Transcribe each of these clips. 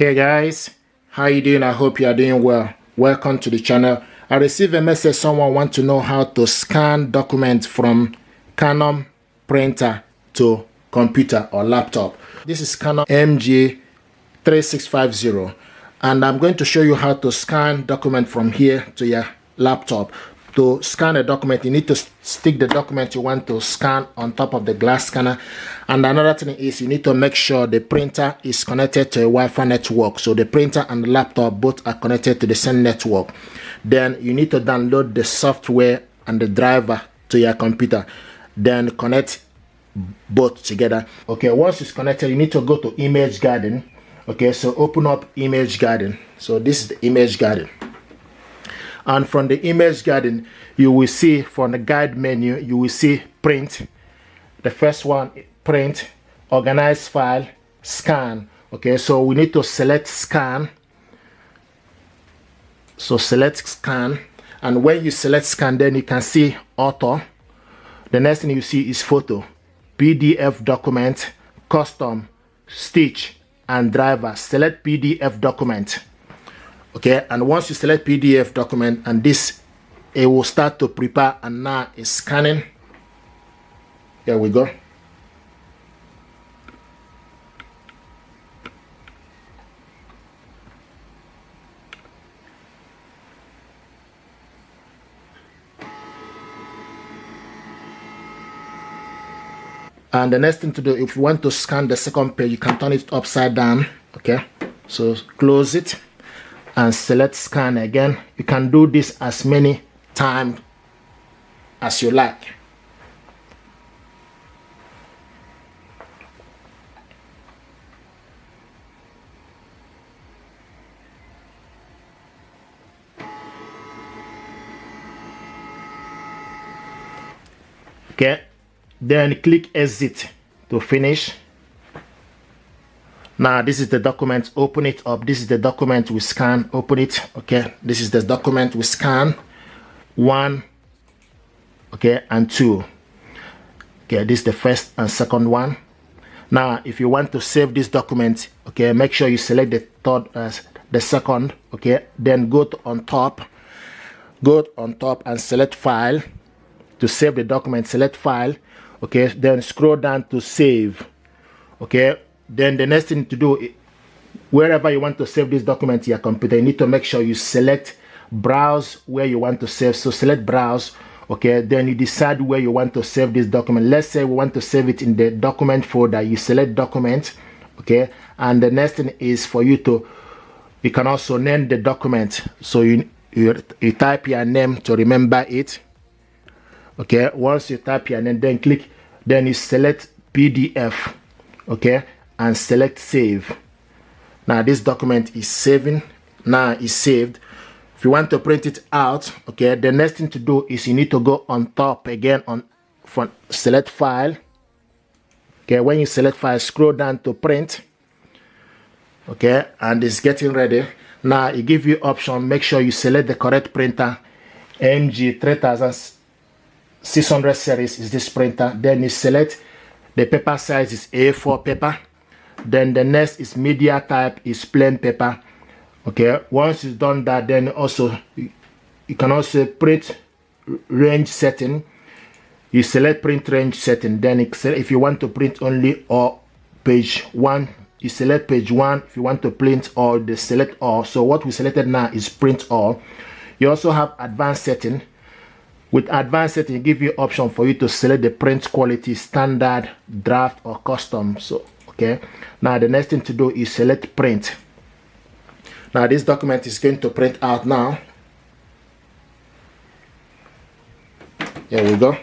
Hey guys, how you doing? I hope you are doing well. Welcome to the channel. I received a message someone want to know how to scan documents from Canon printer to computer or laptop. This is Canon MG3650 and I'm going to show you how to scan document from here to your laptop. To scan a document, you need to stick the document you want to scan on top of the glass scanner. And another thing is you need to make sure the printer is connected to a Wi-Fi network. So the printer and the laptop both are connected to the same network. Then you need to download the software and the driver to your computer. Then connect both together. Okay, once it's connected, you need to go to Image Garden. Okay, so open up Image Garden. So this is the Image Garden. And from the Image Garden, you will see from the guide menu, you will see print. The first one, print, organize file, scan. Okay, so we need to select scan. So select scan. And when you select scan, then you can see author. The next thing you see is photo, PDF document, custom, stitch, and driver. Select PDF document. Okay, and once you select PDF document, and this, it will start to prepare, and now it's scanning. Here we go. And the next thing to do, if you want to scan the second page, you can turn it upside down. Okay, so close it and select scan again. You can do this as many times as you like. Okay, then click exit to finish. Now this is the document, open it up. This is the document we scan, open it. Okay, this is the document we scan, 1, okay, and 2. Okay, this is the first and second one. Now if you want to save this document, okay, make sure you select the third as the second. Okay, then go to on top and select file. To save the document, select file. Okay, then scroll down to save. Okay, then the next thing to do, wherever you want to save this document to your computer, you need to make sure you select browse where you want to save. So select browse. Okay, then you decide where you want to save this document. Let's say we want to save it in the document folder. You select document. Okay, and the next thing is for you can also name the document. So you type your name to remember it. Okay, once you type your name, then click, then you select PDF. Okay, and select save. Now this document is saving. Now it's saved. If you want to print it out, okay, the next thing to do is you need to go on top again on select file. Okay, when you select file, scroll down to print. Okay, and it's getting ready. Now it gives you option. Make sure you select the correct printer. MG3600 series is this printer. Then you select the paper size is A4 paper. Then the next is media type is plain paper. Okay, once you've done that, then also you can also print range setting. You select print range setting. Then if you want to print only or page 1, you select page 1. If you want to print all, the select all. So what we selected now is print all. You also have advanced setting. With advanced setting, it gives you option for you to select the print quality, standard, draft, or custom. So okay, now the next thing to do is select print. Now this document is going to print out now. Here we go.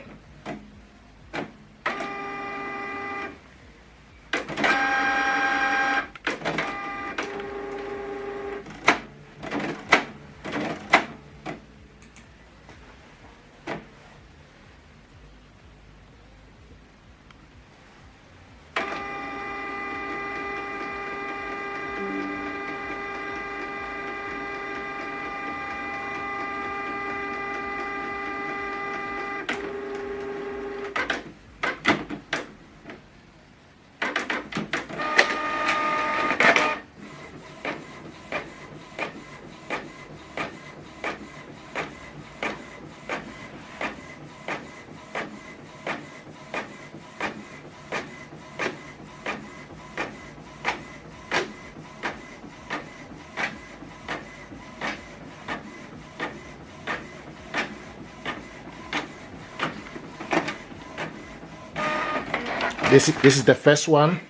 This is the first one.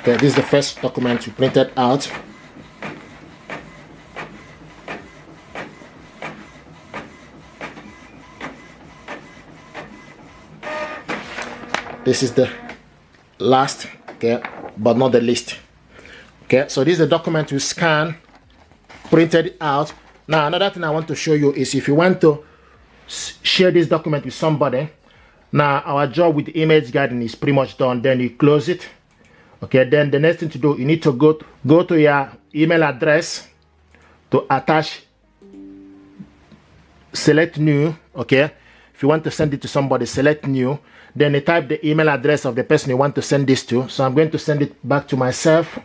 Okay, this is the first document we printed out. This is the last, okay, but not the least. Okay, so this is the document we scan, printed it out. Now another thing I want to show you is if you want to share this document with somebody. Now our job with the image guiding is pretty much done. Then you close it. Okay, then the next thing to do, you need to go to your email address to attach, select new. Okay, if you want to send it to somebody, select new. Then you type the email address of the person you want to send this to. So I'm going to send it back to myself.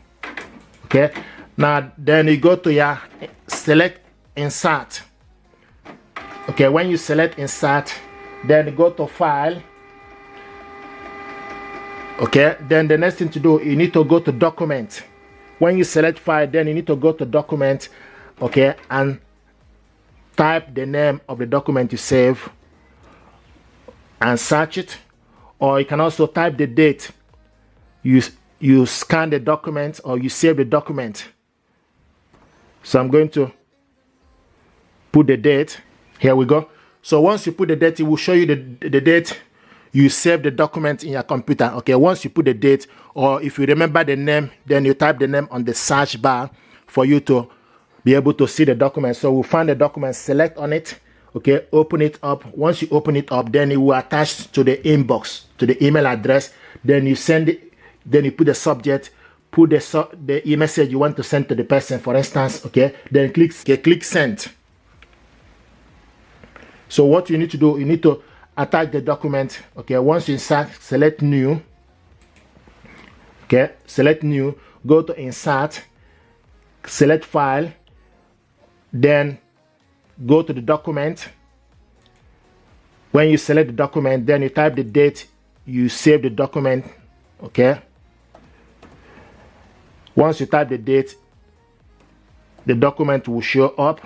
Okay, now then you go to your select insert. Okay, when you select insert, then you go to file. Okay, then the next thing to do, you need to go to document. When you select file, then you need to go to document. Okay, and type the name of the document you save and search it. Or you can also type the date you scan the document or you save the document. So I'm going to put the date. Here we go. So once you put the date, it will show you the date you save the document in your computer. Okay, once you put the date, or if you remember the name, then you type the name on the search bar for you to be able to see the document. So we'll find the document, select on it. Okay, open it up. Once you open it up, then it will attach to the inbox, to the email address. Then you send it, then you put the subject, put the e-message you want to send to the person, for instance. Okay, then click send. So what you need to do, you need to attach the document. Okay, once you insert, select new. Okay, select new, go to insert, select file, then go to the document. When you select the document, then you type the date you save the document. Okay, once you type the date, the document will show up.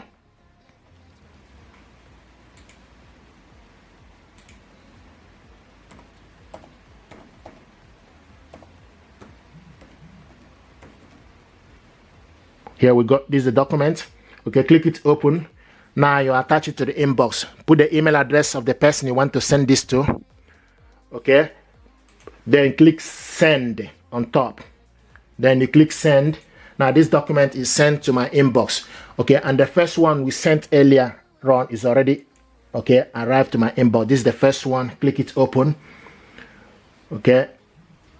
Here we go. This is the document. Okay, click it open. Now you attach it to the inbox. Put the email address of the person you want to send this to. Okay, then click send on top. Then you click send. Now this document is sent to my inbox. Okay, and the first one we sent earlier on is already arrived to my inbox. This is the first one. Click it open. Okay,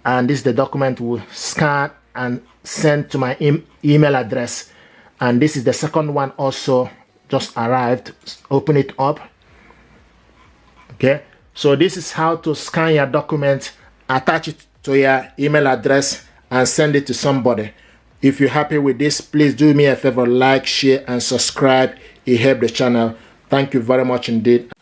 and this is the document we scan and send to my email address. And this is the second one, also just arrived. Open it up. Okay, so this is how to scan your document, attach it to your email address, and send it to somebody. If you're happy with this, please do me a favor, like, share, and subscribe. It helps the channel. Thank you very much indeed.